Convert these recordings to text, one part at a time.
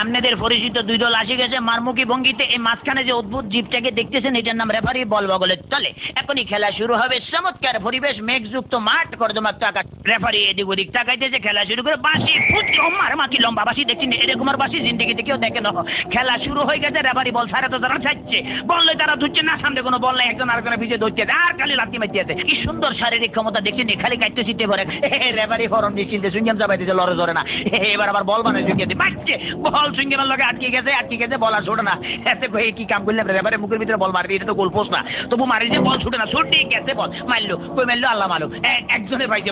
আপনাদের পরিচিত দুই দল আসে গেছে মারমুখী ভঙ্গিতে। এই মাঝখানে যে অদ্ভুত জীবটাকে দেখতেছেন এটার নাম রেফারি, বল বগলে চলে। এখনই খেলা শুরু হবে। চমৎকার পরিবেশ, মেঘযুক্ত মাঠ, কর্দমাক্ত আকাশ। রেফারি এদিক ওদিক তাকাইতেছে, খেলা শুরু করে। বাঁশি ফুটছে, মার মাকি লম্বা বাঁশি দেখছেন, এরকম আর বাঁশি জিন্দিগিতে কেউ দেখে না। খেলা শুরু হয়ে গেছে। রেফারি বল ছাড়ে তো তারা ছাড়ছে, বললে তারা ধরছে না, সামনে কোনো বল নাই, একজন আরেকজনের পিছিয়ে ধরছে আর খালি লাথি মারতে আছে। কি সুন্দর শারীরিক ক্ষমতা দেখছেন, খালি কাটতে চিনতে পারে। রেফারি ফরম নিশ্চিন্তে সুইংগাম চাপাইতেছে, লড়ে ধরে না। এবার আবার বল বানায় চুকিয়ে বাচ্চে, বল সুইংগামের লগে আটকে গেছে, বল আর ছোটে না। এতে কয়ে কি কাম করলাম, রেফারি মুখের ভিতরে বল মারবি, এটা তো গোল পোস্ট না, তবু মারি যে বল ছুটে না, ছুটে গেছে বল মারলো, কই মারলো আল্লাহ মালুম। একজনে পাইছে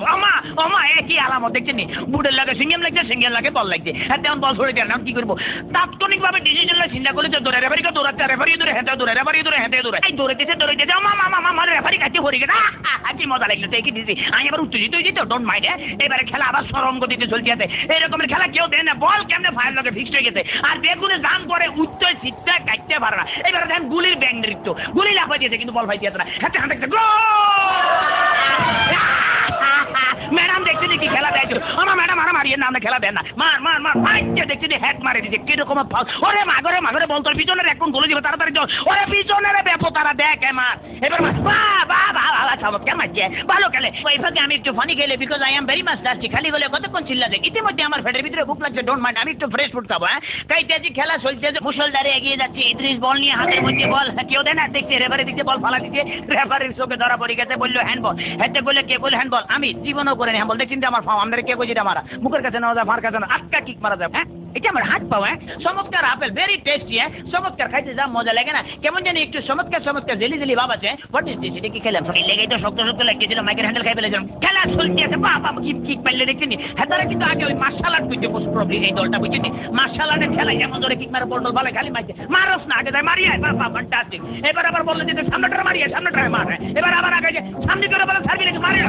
অমা একই আলামত দেখছেন নি, বুটের লাগে সিঙ্গেম লাগছে, সিঙ্গেল লাগে বল লাগছে। হ্যাঁ তেমন বল ছড়ে দেন, কি করবো? তাৎক্ষণিকভাবে ডিসিশন চিন্তা করলে যে দৌড়ে, রেফারিকে দৌড়াচ্ছে, রেফারি দৌড়ে হেঁটে দৌড়ে, রেফারি দৌড়ে হেঁটে দৌড়ে, এই দৌড়েতেছে আমার রেফারি কাছে পড়ে গেছে। কি মজা লাগলো, কি দিছি আমি এবার উত্তেজিত হয়ে যেত, ডোন্ট মাইন্ড। এবারে খেলা আবার সরম গতিতে চলতে আছে। এরকমের খেলা কেউ দেয় না, বল কেমনে ফায়ার লগে ফিক্সড হয়ে গেছে, আর বেগুনে জাম করে উচ্চ সিটটা কাটতে পারে না। এবারে দেখেন গুলির ব্যাং নৃত্য, গুলি লাফাই দিয়েছে কিন্তু বল ফাইতে আছে না। হাতে হাতে ম্যাডাম দেখছি কি খেলা দেখছো, আমার ম্যাডাম মারিয়ে না, খেলা দেন না, মার মার মার ফাইটে দেখছি হ্যাক মারে দিচ্ছে, কিরকম ওরে মাগরে বল তোর পিছনের এখন গোলে দিবে, তাড়াতাড়ি চল, ওরে পিছনের ব্যাপো তারা দেখ মার, এবার চমৎকার মারছে, ভালো খেলে। ওই ফাঁকে আমি একটু ফানি খেলে, because I am very much tasty, খালি বলে কতক্ষণ চিল্লাছে। ইতিমধ্যে আমার পেটের ভিতরে ভুক লাগছে, ডোন্ট মাইন্ড, আমি একটু ফ্রেশ ফুড খাবো। কাইতেছি, খেলা চলছে, মুসলধারে এগিয়ে যাচ্ছে। ইদ্রিস বল নিয়ে হাতের মধ্যে বল, কেউ দেয় না, দেখছে রেফারি দিচ্ছে, বল ফালা দিচ্ছে, রেফারির চোখে ধরা পড়ে গেছে, বললো হ্যান্ডবল। হেঁটে বললে কে বলে হ্যান্ডবল, আমি জীবনও করে নি হ্যান্ডবল, দেখছেন আমার ফাও, আমাদের কে কই যেটা মারা, মুখের কাছে নেওয়া যায়, ফার কাছে না, আটকা কিক মারা যায়। হ্যাঁ এটা আমার হাত পাও। চমৎকার আপেল, ভেরি টেস্টি। চমৎকার খাইতে যা মজা লাগে না, কেমন জানি একটু চমৎকার জেলি জেলি ভাব আছে। হোয়াট ইজ দিস, এটা কি খেলাম? লেগেই তো শক্ত লাগতেছিল, মাইকের হ্যান্ডেল খাই ফেলেছিলাম। খেলা চলতে আছে, বাবা কিক পাইলে দেখছেন। হ্যাঁ তারা কিন্তু আগে ওই মার্শাল আর্ট বুঝতে পোস্ট প্রবলি, এই দলটা বুঝছেন, মার্শাল আর্টের খেলা এমন ধরে কিক মারে, বল ভালো খালি মারছে, মারস না, আগে যায় মারিয়ে, বাবা ফ্যান্টাস্টিক। এবার আবার বললো যে সামনেটা মারিয়ে, সামনেটা মার। এবার আবার আগে যে সামনে করে বলে সার্ভি নাকি মারে,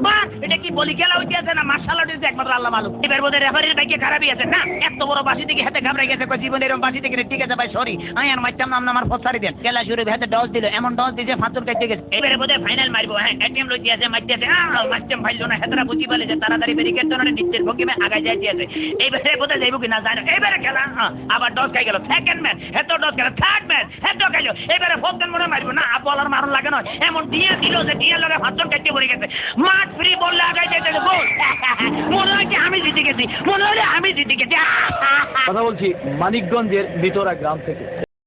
মার। এটা কি বলি খেলা হইতে আছে না মার্শাল আর্ট হইতে একমাত্র আল্লাহ মালুম। এবার বোধহয় রেফারির বাইকে খারাপই আছে না, এত বড় বাসি থেকে হাতে ঘাবড়ে গেছে, জীবন এরকম বাসি থেকে। ঠিক আছে ভাই, সরি, আমি আর মারতাম না, আমার ফসারি দেন। খেলা শুরু হাতে ডস দিল, এমন ডস দিয়েছে ফাঁচুর কাটতে গেছে। এবারে বোধহয় ফাইনাল মারবো। হ্যাঁ এটিএম লইতে আছে, মারতে আছে, মারতাম ভাইলো না, হেতরা বুঝি পালে যে তাড়াতাড়ি বেরিকেট তো না, নিচের ভঙ্গিমে আগায় যাইতে আছে। এইবারে বোধহয় যাইব কি না জানো। এবারে খেলা আবার ডস খাই গেল, সেকেন্ড ম্যাচ হেত ডস গেল, থার্ড ম্যাচ হেত খাইলো। এবারে ফোর্থ মনে মারবো না, বলার মারণ লাগে নয়, এমন দিয়ে দিল যে দিয়ে লগে ফাঁচুর কাটতে পড়ে গেছে। মাঠ ফ্রি বললে আগায় যাইতে গোল। মনে হয় আমি জিতে গেছি, মনে হলে আমি জিতে গেছি। কথা বলছি মানিকগঞ্জের ভিতরা গ্রাম থেকে।